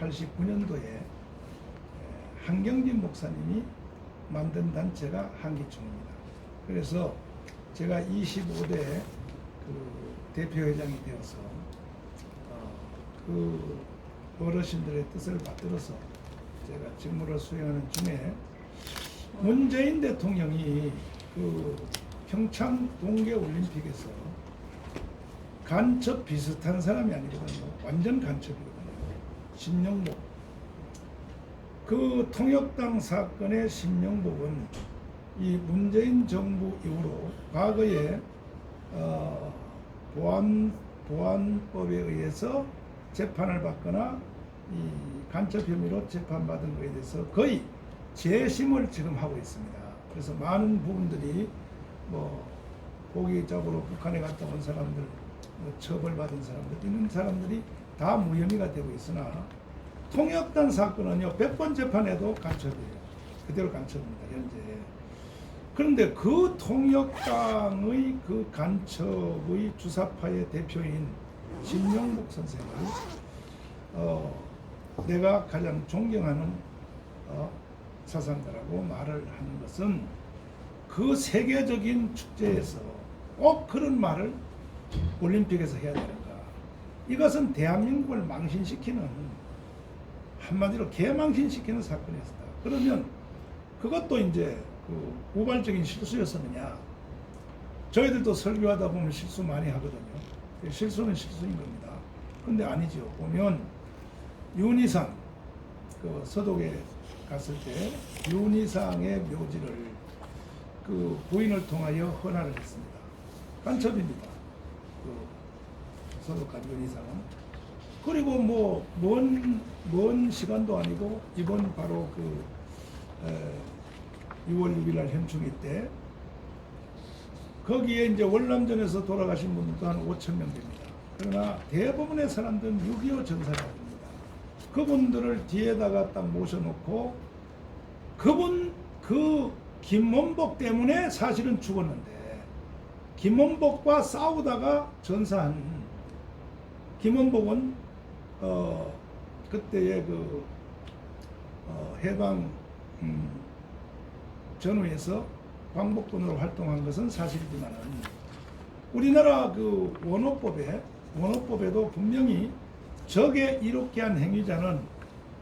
1989년도에 한경진 목사님이 만든 단체가 한기총입니다. 그래서 제가 25대 그 대표회장이 되어서 그 어르신들의 뜻을 받들어서 제가 직무를 수행하는 중에 문재인 대통령이 그 평창 동계올림픽에서 간첩 비슷한 사람이 아니거든요. 완전 간첩이거든요. 신영복. 그 통역당 사건의 신영복은 이 문재인 정부 이후로 과거에 보안법에 의해서 재판을 받거나 이 간첩 혐의로 재판받은 것에 대해서 거의 재심을 지금 하고 있습니다. 그래서 많은 부분들이 뭐 고의적으로 북한에 갔다 온 사람들, 뭐 처벌받은 사람들, 이런 사람들이 다 무혐의가 되고 있으나 통역단 사건은요 100번 재판해도 간첩이에요. 그대로 간첩입니다 현재. 그런데 그 통역당의 그 간첩의 주사파의 대표인 신영복 선생을 내가 가장 존경하는 사상가라고 말을 하는 것은 그 세계적인 축제에서 꼭 그런 말을 올림픽에서 해야 되는가. 이것은 대한민국을 망신시키는, 한마디로 개망신시키는 사건이었다. 그러면 그것도 이제 그 우발적인 실수였었느냐. 저희들도 설교하다 보면 실수 많이 하거든요. 실수는 실수인 겁니다. 근데 아니죠. 보면 윤희상 그 서독에 갔을 때 윤희상의 묘지를 그 부인을 통하여 헌화를 했습니다. 간첩입니다. 그 서독간 윤희상은. 그리고 뭐 먼 시간도 아니고 이번 바로 그 6월 6일 날 현충일 때 거기에 이제 월남전에서 돌아가신 분들도 한 5,000명 됩니다. 그러나 대부분의 사람들은 6.25 전사자입니다. 그분들을 뒤에다가 딱 모셔놓고 그 김원복 때문에 사실은 죽었는데 김원복과 싸우다가 전사한 김원복은 그때의 그 해방 전후에서 광복군으로 활동한 것은 사실이지만은 우리나라 그 원호법에도 분명히 적에 이롭게 한 행위자는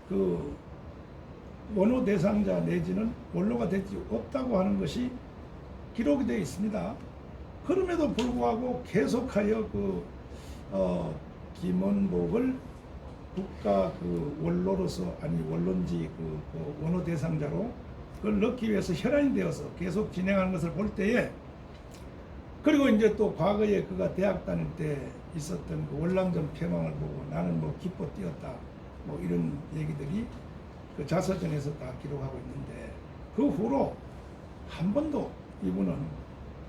그 원호 대상자 내지는 원로가 될 수 없다고 하는 것이 기록이 되어 있습니다. 그럼에도 불구하고 계속하여 그 김원복을 국가 그 원로로서 아니 원론지 그 원호 대상자로 그걸 넣기 위해서 혈안이 되어서 계속 진행하는 것을 볼 때에, 그리고 이제 또 과거에 그가 대학 다닐 때 있었던 그 월남전 폐망을 보고 나는 뭐 기뻐 뛰었다 뭐 이런 얘기들이 그 자서전에서 다 기록하고 있는데, 그 후로 한 번도 이분은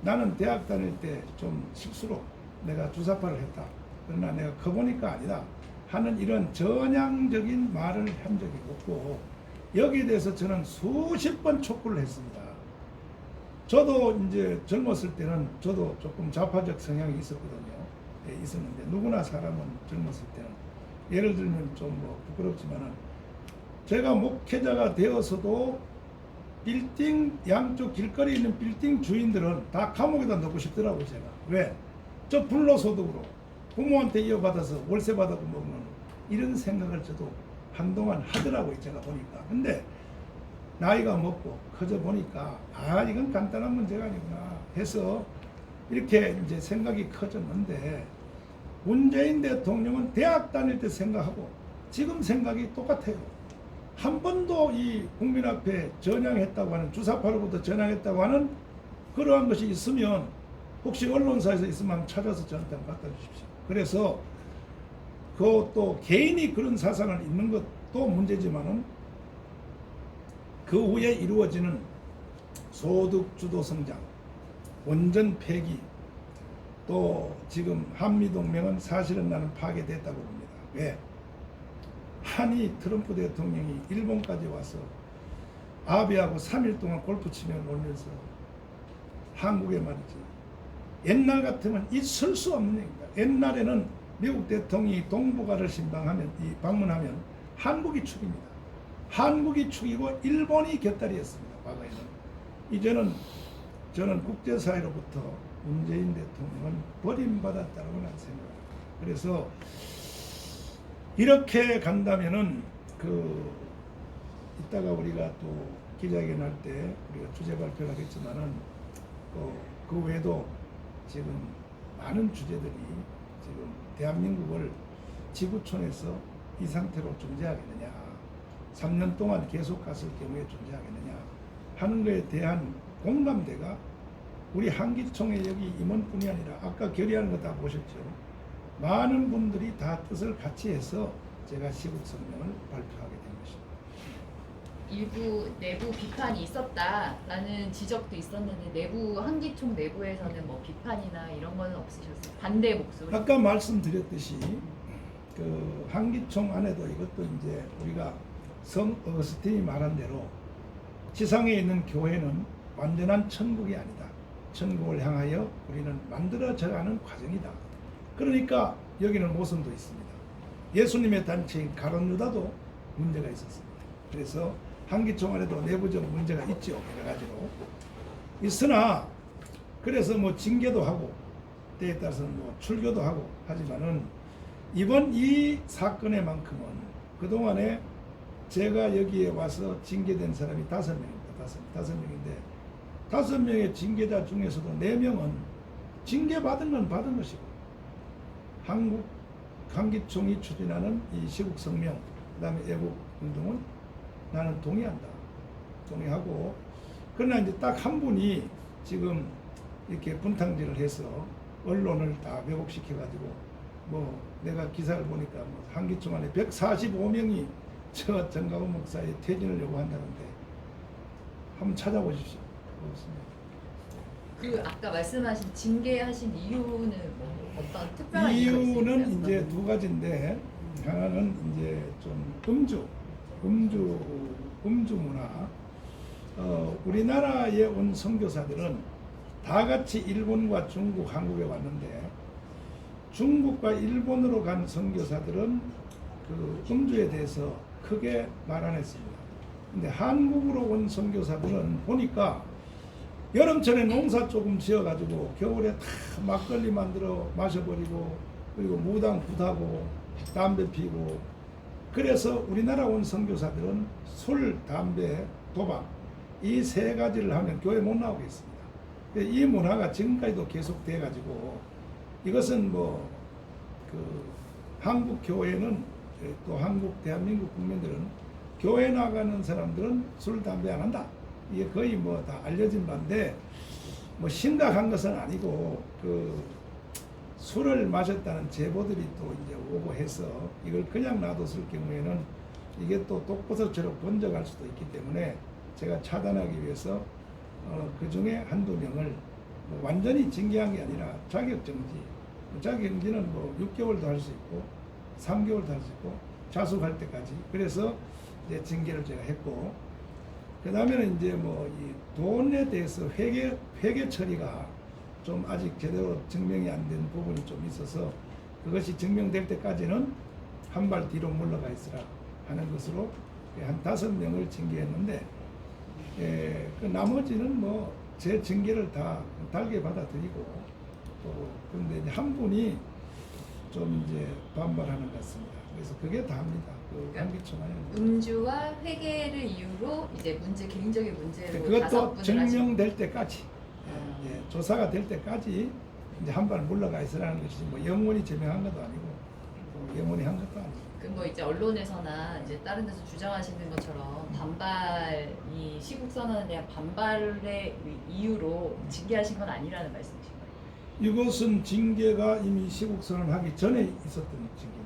나는 대학 다닐 때 좀 실수로 내가 주사파를 했다, 그러나 내가 커보니까 아니다 하는 이런 전향적인 말을 한 적이 없고, 여기에 대해서 저는 수십 번 촉구를 했습니다. 저도 이제 젊었을 때는 저도 조금 좌파적 성향이 있었거든요. 예, 있었는데 누구나 사람은 젊었을 때는, 예를 들면 좀 뭐 부끄럽지만은 제가 목회자가 되어서도 빌딩 양쪽 길거리에 있는 빌딩 주인들은 다 감옥에다 넣고 싶더라고요. 제가 왜? 저 불로소득으로 부모한테 이어받아서 월세 받아서 먹는 이런 생각을 저도 한동안 하더라고요. 제가 보니까. 근데 나이가 먹고 커져 보니까 이건 간단한 문제가 아니구나 해서 이렇게 이제 생각이 커졌는데, 문재인 대통령은 대학 다닐 때 생각하고 지금 생각이 똑같아요. 한 번도 이 국민 앞에 전향했다고 하는, 주사파로부터 전향했다고 하는 그러한 것이 있으면 혹시 언론사에서 있으면 찾아서 저한테 갖다 주십시오. 그래서 그것도 개인이 그런 사상을 있는 것도 문제지만은 그 후에 이루어지는 소득 주도 성장, 원전 폐기, 또 지금 한미동맹은 사실은 나는 파괴됐다고 봅니다. 왜? 한이 트럼프 대통령이 일본까지 와서 아베하고 3일 동안 골프 치며 놀면서 한국에 말이지, 옛날 같으면 있을 수 없는 얘기입니다. 옛날에는 미국 대통령이 동북아를 방문하면 한국이 축입니다. 한국이 축이고 일본이 곁다리였습니다. 과거에는. 이제는 저는 국제사회로부터 문재인 대통령은 버림받았다고 나는 생각합니다. 그래서 이렇게 간다면은 이따가 우리가 또 기자회견 할 때 우리가 주제 발표를 하겠지만은 그 외에도 지금 많은 주제들이 지금 대한민국을 지구촌에서 이 상태로 존재하겠느냐, 3년 동안 계속 갔을 경우에 존재하겠느냐 하는 것에 대한 공감대가 우리 한기총의 여기 임원뿐이 아니라 아까 결의하는 거 다 보셨죠. 많은 분들이 다 뜻을 같이 해서 제가 시국성명을 발표하게 된 것입니다. 일부 내부 비판이 있었다라는 지적도 있었는데 내부 한기총 내부에서는 뭐 비판이나 이런 거는 없으셨어요? 반대 목소리? 아까 말씀드렸듯이 한기총 안에도 이것도 이제 우리가 성 어거스틴이 말한 대로 지상에 있는 교회는 완전한 천국이 아니다. 천국을 향하여 우리는 만들어져가는 과정이다. 그러니까 여기는 모순도 있습니다. 예수님의 단체인 가룟 유다도 문제가 있었습니다. 그래서 한기총 안에도 내부적 문제가 있죠. 여러 가지로. 있으나 그래서 뭐 징계도 하고 때에 따라서는 뭐 출교도 하고 하지만은 이번 이 사건에만큼은 그동안에 제가 여기에 와서 징계된 사람이 5명입니다. 5명인데 5명의 징계자 중에서도 4명은 징계받은 건 받은 것이고 한기총이 추진하는 이 시국성명 그다음에 애국운동은 나는 동의한다. 동의하고 그러나 이제 딱 한 분이 지금 이렇게 분탕질을 해서 언론을 다 왜곡시켜가지고 뭐 내가 기사를 보니까 뭐 한기총 안에 145명이 저 정가훈 목사의 퇴진을 요구한다는데 한번 찾아보십시오. 그렇습니다. 아까 말씀하신 징계하신 이유는 뭐 어떤 특별한 이유가 이유는 있을까요? 이제 두 가지인데 하나는 이제 좀 음주 문화. 우리나라에 온 선교사들은 다 같이 일본과 중국, 한국에 왔는데 중국과 일본으로 간 선교사들은 음주에 대해서 크게 말 안 했습니다. 근데 한국으로 온 선교사들은 보니까 여름철에 농사 조금 지어가지고 겨울에 다 막걸리 만들어 마셔버리고 그리고 무당 굿하고 담배 피고 그래서 우리나라 온 선교사들은 술, 담배, 도박 이 3가지를 하면 교회 못 나오겠습니다. 이 문화가 지금까지도 계속돼 가지고 이것은 한국 교회는 또 한국 대한민국 국민들은 교회 나가는 사람들은 술, 담배 안 한다. 이게 거의 다 알려진 바인데 심각한 것은 아니고 술을 마셨다는 제보들이 또 이제 오고 해서 이걸 그냥 놔뒀을 경우에는 이게 또 독버섯처럼 번져갈 수도 있기 때문에 제가 차단하기 위해서 그 중에 한두 명을 완전히 징계한 게 아니라 자격정지. 자격정지는 6개월도 할 수 있고 3개월도 할 수 있고 자숙할 때까지. 그래서 이제 징계를 제가 했고 그 다음에는 이제 이 돈에 대해서 회계 처리가 좀 아직 제대로 증명이 안 된 부분이 좀 있어서 그것이 증명될 때까지는 한 발 뒤로 물러가 있으라 하는 것으로 한 5명을 징계했는데 그 나머지는 제 징계를 다 달게 받아들이고 또 그런데 이제 한 분이 좀 이제 반발하는 것 같습니다. 그래서 그게 다입니다. 한기총 안에 음주와 회계를 이유로 이제 개인적인 문제로 그것도 증명될 때까지 조사가 될 때까지 이제 한 발 물러가 있으라는 것이지 영원히 제명한 것도 아니고 영원히 한 것도 아니고. 이제 언론에서나 이제 다른 데서 주장하시는 것처럼 이 시국 선언에 대한 반발의 이유로 징계하신 건 아니라는 말씀이신 거예요? 이것은 징계가 이미 시국 선언하기 전에 있었던 징계니까.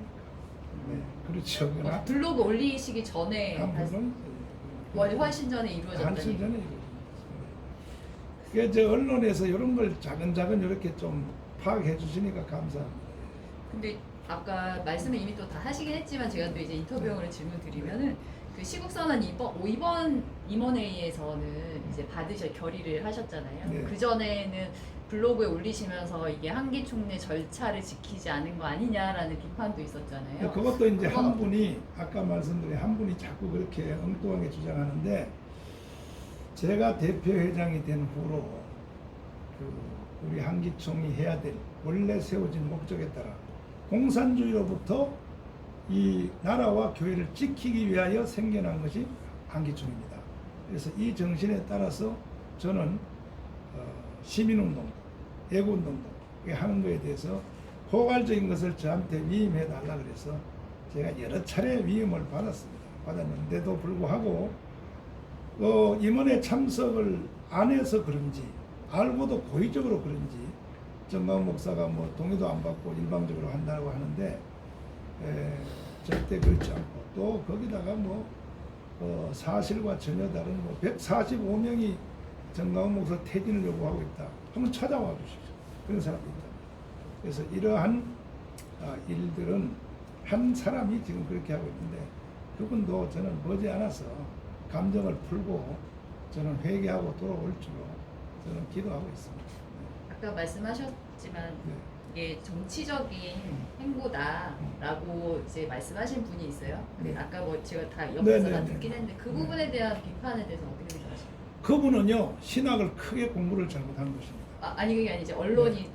네, 그렇죠. 블로그 올리시기 전에 훨씬 전에 이루어졌다니. 한참 전에 이루어졌습니다. 언론에서 이런 걸 작은 이렇게 좀 파악해 주시니까 감사합니다. 근데 아까 말씀을 이미 또 다 하시긴 했지만 제가 또 이제 인터뷰용으로 질문 드리면은 그 시국선언 이번 임원회의에서는 이제 결의를 하셨잖아요. 네. 그 전에는 블로그에 올리시면서 이게 한기 총리 절차를 지키지 않은 거 아니냐라는 비판도 있었잖아요. 그것도 이제 한 그건- 분이 아까 말씀드린 한 분이 자꾸 그렇게 엉뚱하게 주장하는데 제가 대표회장이 된 후로 우리 한기총이 해야 될 원래 세워진 목적에 따라 공산주의로부터 이 나라와 교회를 지키기 위하여 생겨난 것이 한기총입니다. 그래서 이 정신에 따라서 저는 시민운동, 애국운동도 하는 것에 대해서 포괄적인 것을 저한테 위임해 달라 그래서 제가 여러 차례 위임을 받았습니다. 받았는데도 불구하고 임원회 참석을 안 해서 그런지 알고도 고의적으로 그런지 정광훈 목사가 뭐 동의도 안 받고 일방적으로 한다고 하는데 절대 그렇지 않고 또 거기다가 사실과 전혀 다른 145명이 정광훈 목사 퇴진을 요구하고 있다. 한번 찾아와 주십시오. 그런 사람이 있다. 그래서 이러한 일들은 한 사람이 지금 그렇게 하고 있는데 그분도 저는 머지않아서 감정을 풀고 저는 회개하고 돌아올 줄로 저는 기도하고 있습니다. 아까 말씀하셨지만 네. 이게 정치적인 행보다라고 이제 말씀하신 분이 있어요. 근데 네. 아까 제가 다 옆에서 다 네, 네, 듣긴 네. 했는데 그 부분에 대한 비판에 대해서 어떻게 생각하십니까? 그분은요 신학을 크게 공부를 잘못한 것입니다. 아니 그게 아니죠.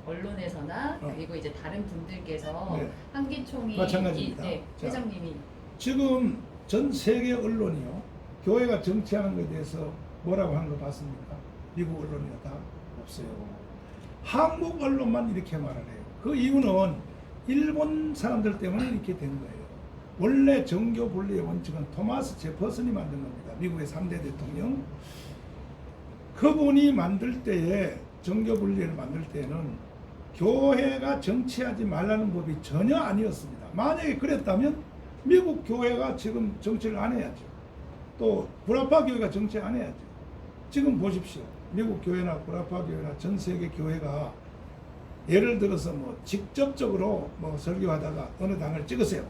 언론에서나 그리고 이제 다른 분들께서 네. 한기총이 마찬가지입니다. 자. 회장님이 지금 전 세계 언론이요 교회가 정치하는 것에 대해서 뭐라고 하는 거 봤습니까? 미국 언론이나 다 없어요. 한국 언론만 이렇게 말을 해요. 그 이유는 일본 사람들 때문에 이렇게 된 거예요. 원래 정교 분리의 원칙은 토마스 제퍼슨이 만든 겁니다. 미국의 3대 대통령. 그분이 만들 때에 정교 분리를 만들 때는 교회가 정치하지 말라는 법이 전혀 아니었습니다. 만약에 그랬다면 미국 교회가 지금 정치를 안 해야죠. 또 구라파 교회가 정치 안 해야죠. 지금 보십시오. 미국 교회나 구라파 교회나 전 세계 교회가 예를 들어서 직접적으로 설교하다가 어느 당을 찍으세요.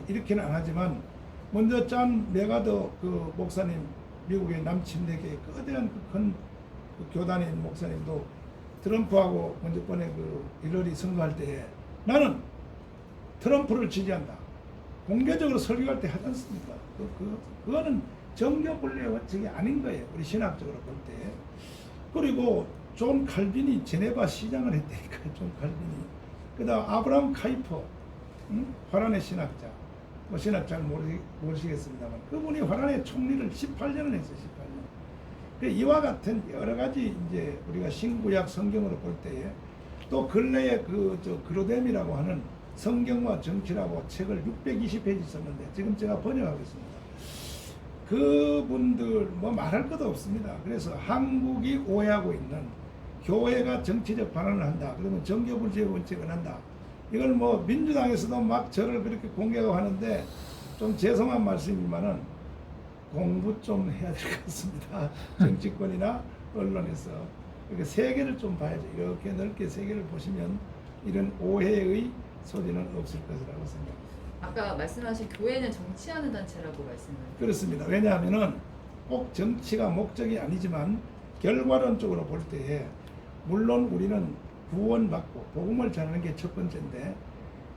이렇게는 안 하지만 먼저 짠 메가더 그 목사님 미국의 남침대교의 거대한 큰 교단의 목사님도 트럼프하고 먼저 번에 힐러리 선거할 때에 나는 트럼프를 지지한다. 공개적으로 설교할 때 하지 않습니까? 그거는 정교 분리의 원칙이 아닌 거예요. 우리 신학적으로 볼 때. 그리고 존 칼빈이 제네바 시장을 했다니까요. 존 칼빈이. 그다음 아브라함 카이퍼, 화란의 신학자. 신학 잘 모르시겠습니다만 그분이 화란의 총리를 18년을 했어요. 18년. 이와 같은 여러 가지 이제 우리가 신구약 성경으로 볼 때에 또 근래에 그로뎀이라고 하는 성경과 정치라고 책을 620페이지 썼는데 지금 제가 번역하고 있습니다. 그분들 말할 것도 없습니다. 그래서 한국이 오해하고 있는 교회가 정치적 반환을 한다. 그러면 정교분리의 원칙을 한다. 이걸 민주당에서도 막 저를 그렇게 공격하고 하는데 좀 죄송한 말씀이지만은 공부 좀 해야 될 것 같습니다. 정치권이나 언론에서. 그러니까 세계를 좀 봐야죠. 이렇게 넓게 세계를 보시면 이런 오해의 소지는 없을 것이라고 생각합니다. 아까 말씀하신 교회는 정치하는 단체라고 말씀을 그렇습니다. 왜냐하면은 꼭 정치가 목적이 아니지만 결과론적으로 볼 때에 물론 우리는 구원받고 복음을 전하는 게 첫 번째인데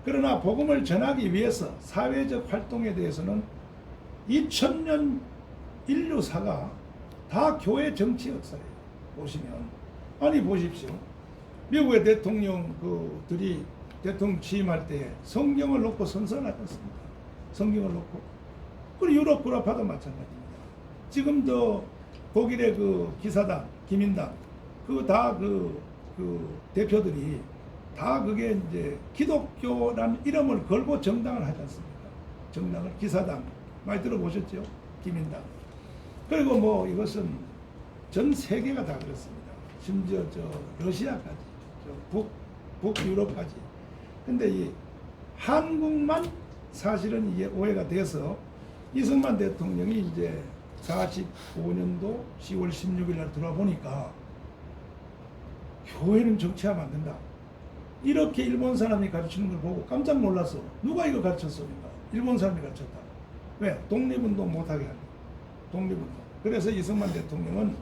그러나 복음을 전하기 위해서 사회적 활동에 대해서는 2000년 인류사가 다 교회 정치 역사예요. 보시면 아니 보십시오. 미국의 대통령들이 대통령 취임할 때 성경을 놓고 선서하지 않습니까? 성경을 놓고. 그리고 유럽 구라파도 마찬가지입니다. 지금도 독일의 기사단, 기민당, 그 대표들이 다 그게 이제 기독교란 이름을 걸고 정당을 하지 않습니까? 정당을 기사당 많이 들어보셨죠? 기민당. 그리고 이것은 전 세계가 다 그렇습니다. 심지어 러시아까지, 북유럽까지. 근데 이 한국만 사실은 이게 오해가 돼서 이승만 대통령이 이제 45년도 10월 16일 날 들어보니까 교회는 정치하면 안 된다. 이렇게 일본 사람이 가르치는 걸 보고 깜짝 놀랐어. 누가 이거 가르쳤습니까? 일본 사람이 가르쳤다. 왜? 독립운동 못하게 하는 독립운동. 그래서 이승만 대통령은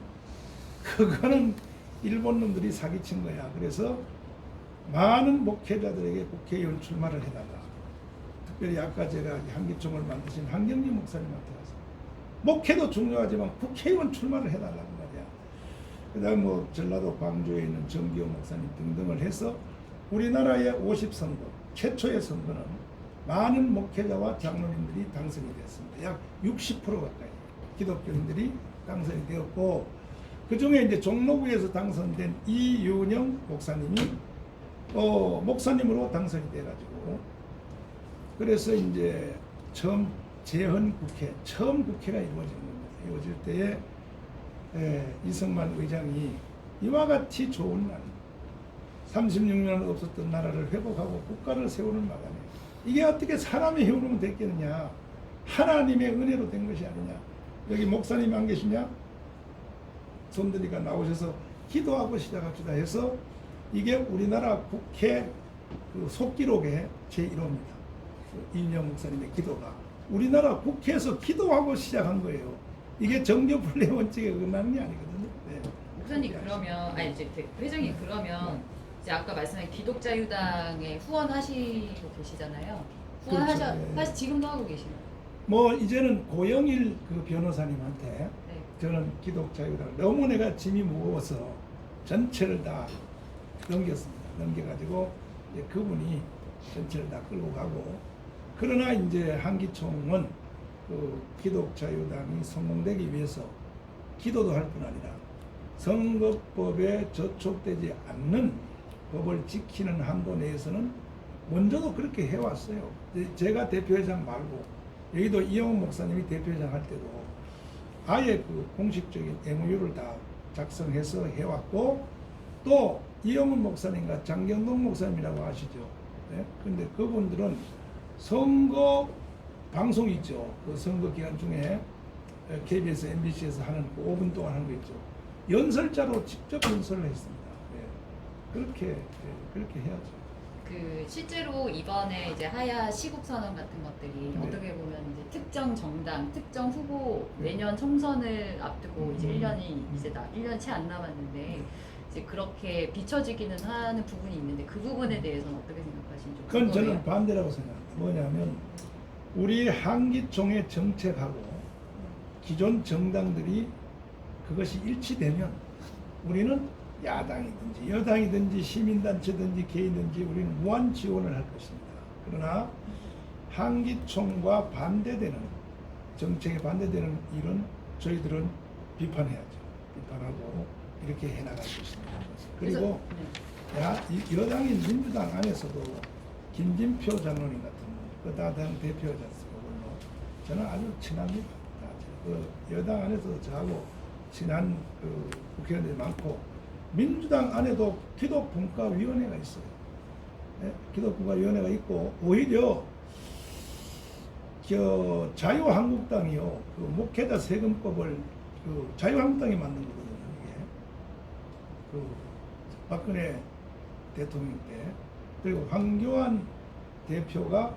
그거는 일본 놈들이 사기친 거야. 그래서 많은 목회자들에게 국회의원 출마를 해달라. 특별히 아까 제가 한기총을 만드신 한경림 목사님한테 가서 목회도 중요하지만 국회의원 출마를 해달라는 말이야. 그다음 뭐 전라도 광주에 있는 정기호 목사님 등등을 해서 우리나라의 50선거 최초의 선거는 많은 목회자와 장로님들이 당선이 됐습니다. 약 60% 가까이 기독교인들이 당선이 되었고, 그 중에 이제 종로구에서 당선된 이윤영 목사님이 목사님으로 당선이 돼가지고, 그래서 이제 처음 재헌국회, 처음 국회가 이루어진 겁니다. 이루어질 때에 이승만 의장이 이와 같이 좋은 날, 36년 없었던 나라를 회복하고 국가를 세우는 마감에 이게 어떻게 사람의 힘으로 됐겠느냐, 하나님의 은혜로 된 것이 아니냐. 여기 목사님 안 계시냐? 손들이가 나오셔서 기도하고 시작합시다 해서 이게 우리나라 국회 그 속기록의 제1호입니다. 그 이인영 목사님의 기도가 우리나라 국회에서 기도하고 시작한 거예요. 이게 정교분례 원칙에 어긋나는 게 아니거든요. 네. 목사님 그러면 아니 이제 회장님 그러면 이제 아까 말씀하신 기독자유당에 후원하시고 계시잖아요. 후원하셔 그렇죠. 네. 사실 지금도 하고 계시나요? 뭐 이제는 고영일 그 변호사님한테 네. 저는 기독자유당 너무 내가 짐이 무거워서 전체를 다 넘겼습니다. 넘겨가지고 이제 그분이 전체를 다 끌고 가고, 그러나 이제 한기총은 그 기독자유당이 성공되기 위해서 기도도 할 뿐 아니라 선거법에 저촉되지 않는 법을 지키는 한도 내에서는 먼저도 그렇게 해왔어요. 제가 대표회장 말고 여기도 이영훈 목사님이 대표회장 할 때도 아예 그 공식적인 MOU를 다 작성해서 해왔고, 또 이영훈 목사님과 장경동 목사님이라고 아시죠? 네? 근데 그분들은 선거 방송 있죠. 그 선거 기간 중에 KBS, MBC에서 하는 그 5분 동안 하는 거 있죠. 연설자로 직접 연설을 했습니다. 네. 그렇게 해야죠. 그 실제로 이번에 이제 하야 시국 선언 같은 것들이 네. 어떻게 보면 이제 특정 정당, 특정 후보 내년 총선을 앞두고 이제 1년이 이제 1년 채 안 남았는데 이제 그렇게 비춰지기는 하는 부분이 있는데 그 부분에 대해서는 어떻게 생각하시는지 그건 궁금해요. 저는 반대라고 생각합니다. 뭐냐면 우리 한기총의 정책하고 기존 정당들이 그것이 일치되면 우리는 야당이든지 여당이든지 시민단체든지 개인든지 우리는 무한 지원을 할 것입니다. 그러나 한기총과 반대되는 정책에 반대되는 일은 저희들은 비판해야죠. 비판하고 이렇게 해나갈 것입니다. 그리고 네. 여당인 민주당 안에서도 김진표 장로님 같은 그 다당 대표였습니다. 저는 아주 친합니다. 그 여당 안에서도 저하고 친한 그 국회의원들이 많고, 민주당 안에도 기독분과위원회가 있어요. 네? 기독분과위원회가 있고, 오히려 자유한국당이요, 그 목회자 세금법을 그 자유한국당이 만든 거거든요. 이게 그 박근혜 대통령 때, 그리고 황교안 대표가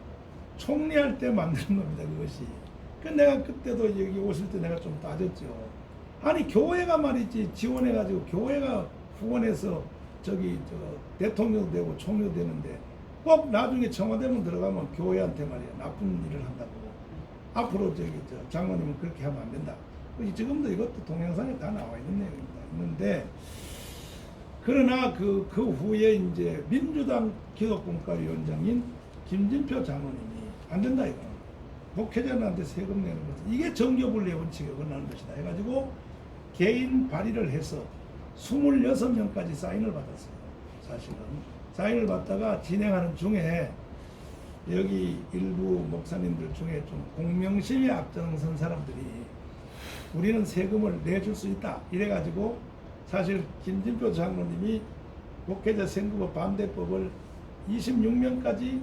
총리할 때 만든 겁니다. 그것이. 그 내가 그때도 여기 오실 때 내가 좀 따졌죠. 아니 교회가 말이지 지원해가지고 교회가 후원해서 저기 대통령 되고 총리 되는데 꼭 나중에 청와대만 들어가면 교회한테 말이야 나쁜 일을 한다고. 앞으로 장로님은 그렇게 하면 안 된다. 지금도 이것도 동영상에 다 나와 있는 내용입니다. 있는데, 그러나 그 후에 이제 민주당 기독분과위원장인 김진표 장로님이 안 된다 이거. 목회자한테 세금 내는 것은 이게 정교분리의 원칙에 어긋나는 것이다 해가지고 개인 발의를 해서 26명까지 사인을 받았어요. 사실은 사인을 받다가 진행하는 중에 여기 일부 목사님들 중에 좀 공명심에 앞장선 사람들이 우리는 세금을 내줄 수 있다 이래가지고, 사실 김진표 장로님이 목회자 선거법 반대법을 26명까지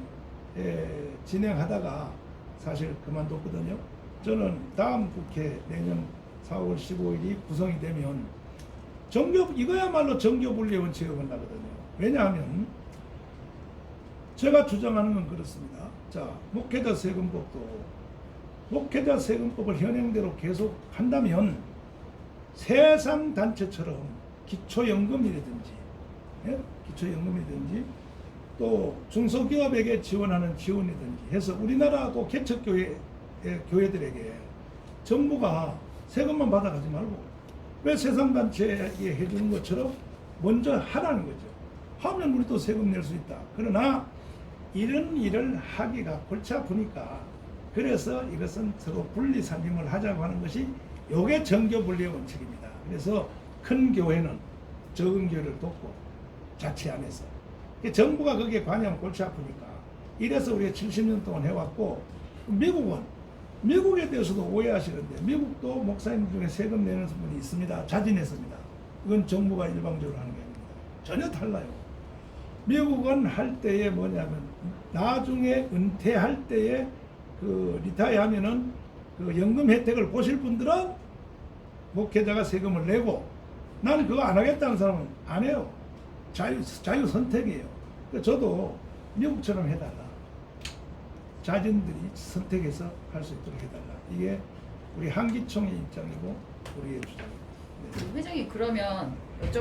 진행하다가 사실 그만뒀거든요. 저는 다음 국회 내년 4월 15일이 구성이 되면 이거야말로 정교분리의 원칙에 어긋나거든요. 왜냐하면 제가 주장하는 건 그렇습니다. 자, 목회자 세금법을 현행대로 계속 한다면 세상 단체처럼 기초연금이라든지, 예? 기초연금이라든지 또 중소기업에게 지원하는 지원이든지 해서 우리나라 또 개척교회들에게 정부가 세금만 받아가지 말고 왜 세상단체에 해주는 것처럼 먼저 하라는 거죠. 하면 우리도 세금 낼 수 있다. 그러나 이런 일을 하기가 골치 아프니까 그래서 이것은 서로 분리 산임을 하자고 하는 것이 요게 정교분리의 원칙입니다. 그래서 큰 교회는 적은 교회를 돕고 자치 안에서 정부가 거기에 관여하면 골치 아프니까 이래서 우리가 70년 동안 해왔고 미국에 대해서도 오해하시는데 미국도 목사님 중에 세금 내는 분이 있습니다. 자진했습니다. 이건 정부가 일방적으로 하는 게 아닙니다. 전혀 달라요. 미국은 할 때에 뭐냐면 나중에 은퇴할 때에 그 리타이어 하면은 그 연금 혜택을 보실 분들은 목회자가 세금을 내고 나는 그거 안 하겠다는 사람은 안 해요. 자유 선택이에요. 그러니까 저도 미국처럼 해달라. 자진들이 선택해서 할 수 있도록 해달라. 이게 우리 한기총의 입장이고 우리의 주장입니다. 회장님 그러면 여쭤